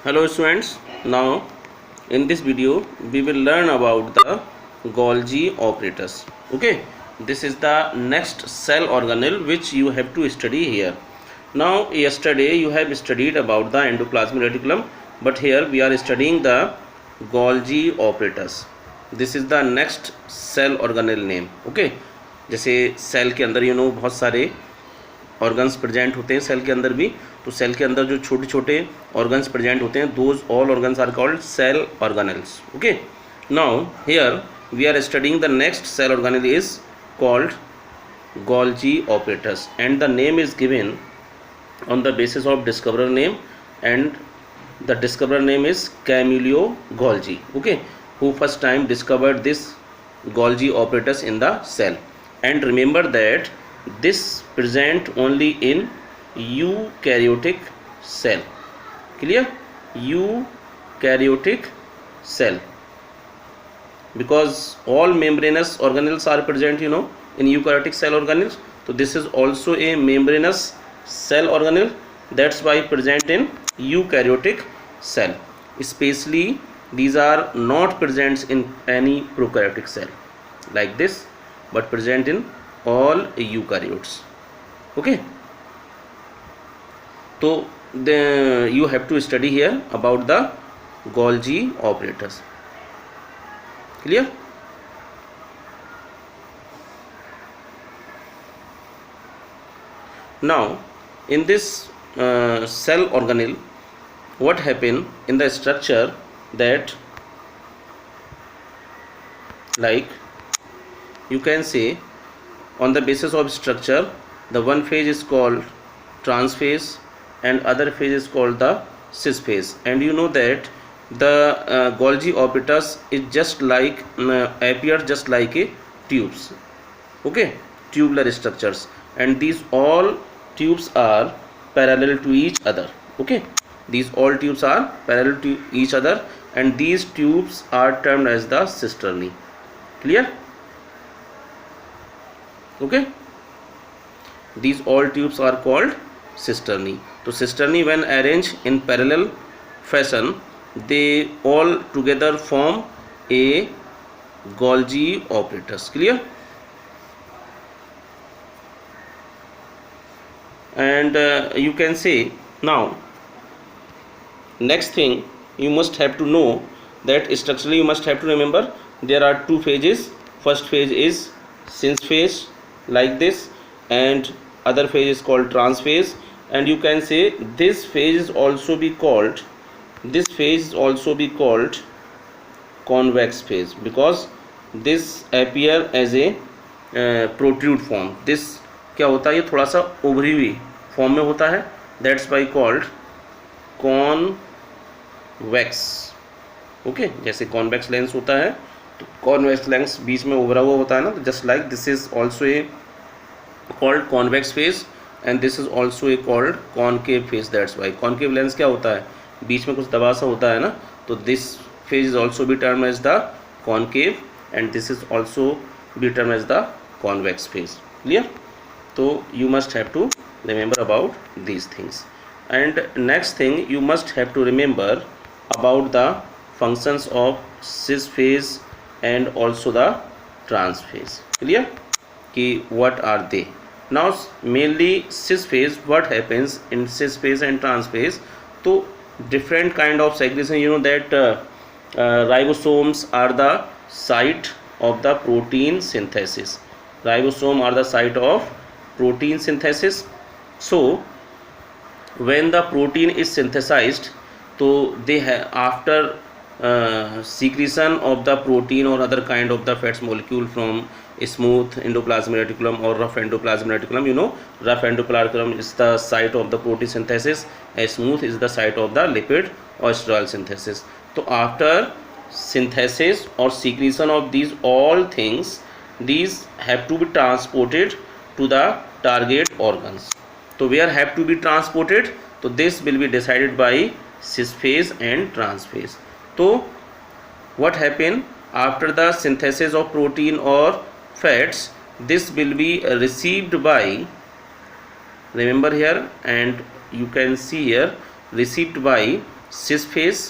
Hello students, now in this video we will learn about the Golgi operators. Okay, this is the next cell organelle which you have to study here. Now yesterday you have studied about the endoplasmic reticulum, but here we are studying the Golgi operators. This is the next cell organelle name. Okay, जैसे cell के अंदर बहुत सारे organs present होते हैं cell के अंदर भी, तो सेल के अंदर जो छोटे छोटे ऑर्गन्स प्रेजेंट होते हैं those all organs are called cell organelles. Okay, now here we are studying the next cell organelle is called Golgi operators and the name is given on the basis of discoverer name, and the discoverer name is Camillo Golgi. Okay, who first time discovered this Golgi operators in the cell. And remember that this present only in eukaryotic cell. Clear? Eukaryotic cell, because all membranous organelles are present in eukaryotic cell organelles. So this is also a membranous cell organelle, that's why present in eukaryotic cell. Especially these are not present in any prokaryotic cell like this, but present in all eukaryotes. Okay, so you have to study here about the Golgi operators. Clear? Now in this cell organelle, what happen in the structure, that like you can say on the basis of structure, the one phase is called trans phase and other phase is called the cis phase. And you know that the Golgi operators is just like appear just like a tubes. Okay, tubular structures, and these all tubes are parallel to each other. Okay, these all tubes are parallel to each other, and these tubes are termed as the cisternae. Clear? Okay, these all tubes are called cisternae. So cisternae when arranged in parallel fashion, they all together form a Golgi operators. Clear? And you can say now next thing you must have to know that structurally you must have to remember there are two phases. First phase is cis phase like this, and other phase is called trans phase. And you can say this phase is also be called convex phase, because this appear as a protrude form. this क्या होता है, ये थोड़ा सा उभरी हुई form में होता है, that's why called convex. Okay, जैसे कॉन्वेक्स लेंस होता है तो कॉन्वेक्स लेंस बीच में उभरा हुआ होता है ना, तो just like this is also a called convex phase and this is also a called concave phase. That's why concave lens क्या होता है, बीच में कुछ दबा सा होता है ना, तो this phase is also be term as the concave and this is also be term as the convex phase. Clear? So you must have to remember about these things. And next thing you must have to remember about the functions of cis phase and also the trans phase. Clear? Ki what are they? Now mainly cis phase, what happens in cis phase and trans phase, so different kind of segregation. That ribosomes are the site of the protein synthesis. Ribosome are the site of protein synthesis. So when the protein is synthesized, so they have after secretion of the protein or other kind of the fats molecule from a smooth endoplasmic reticulum or rough endoplasmic reticulum. Rough endoplasmic reticulum is the site of the protein synthesis, and smooth is the site of the lipid or steroid synthesis. So after synthesis or secretion of these all things, these have to be transported to the target organs. So where have to be transported, so this will be decided by cis phase and trans phase. So what happen after the synthesis of protein or fats, this will be received by, remember here, and you can see here, received by sys phase,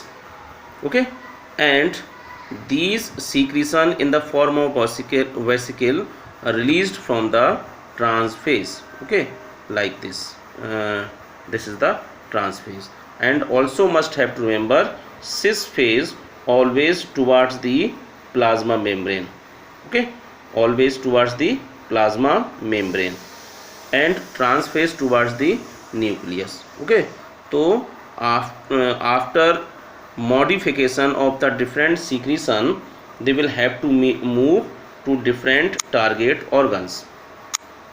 okay, and these secretion in the form of vesicle are released from the trans phase, okay, like this. This is the trans phase. And also must have to remember sys phase always towards the plasma membrane, okay, always towards the plasma membrane, and trans phase towards the nucleus, okay. So after modification of the different secretion, they will have to move to different target organs.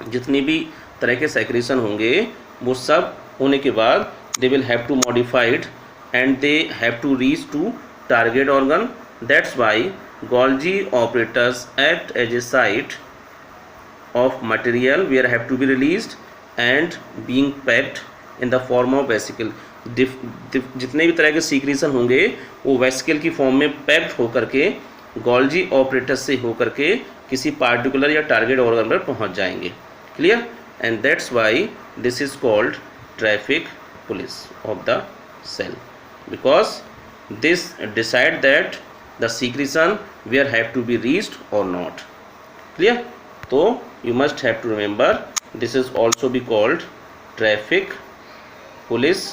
जितनी भी तरह के secretion होंगे वो सब होने के बाद they will have to modified and they have to reach to target organ. That's why Golgi operators act as a site of material where have to be released and being packed in the form of vesicle. जितने भी तरह के secretion होंगे वो vesicle की form में packed होकर के गोल्जी ऑपरेटर्स से होकर के किसी पार्टिकुलर या टारगेट ऑर्गन पर पहुंच जाएंगे. Clear? And that's why this is called traffic police of the cell, because this decide that the secretion where have to be reached और नॉट. क्लियर? तो you must have to remember this is also be called traffic police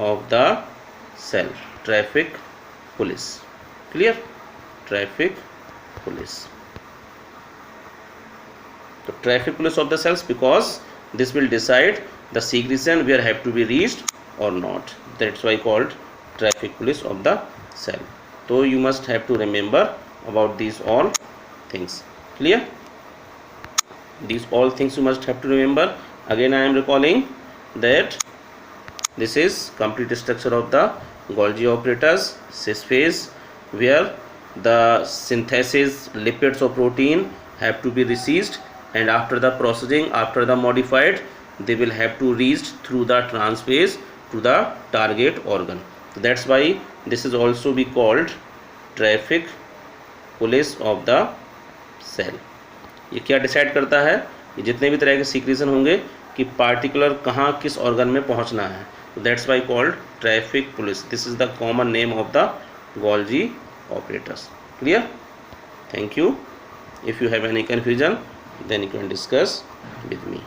of the cell. Traffic police. Clear? Traffic police. So traffic police of the cells, because this will decide the secretion where have to be reached or not. That's why called traffic police of the cell. So you must have to remember about these all things. Clear? These all things you must have to remember. Again I am recalling that this is complete structure of the Golgi operators. Sys phase, where the synthesis lipids of protein have to be released, and after the processing, after the modified, they will have to reach through the trans phase to the target organ. So that's why this is also be called traffic police of the cell. ये क्या decide करता है? ये जितने भी तरह के secretion होंगे कि पार्टिकुलर कहाँ किस ऑर्गन में पहुँचना है. That's why called traffic police. This is the common name of the Golgi operators. Clear? Thank you. If you have any confusion then you can discuss with me.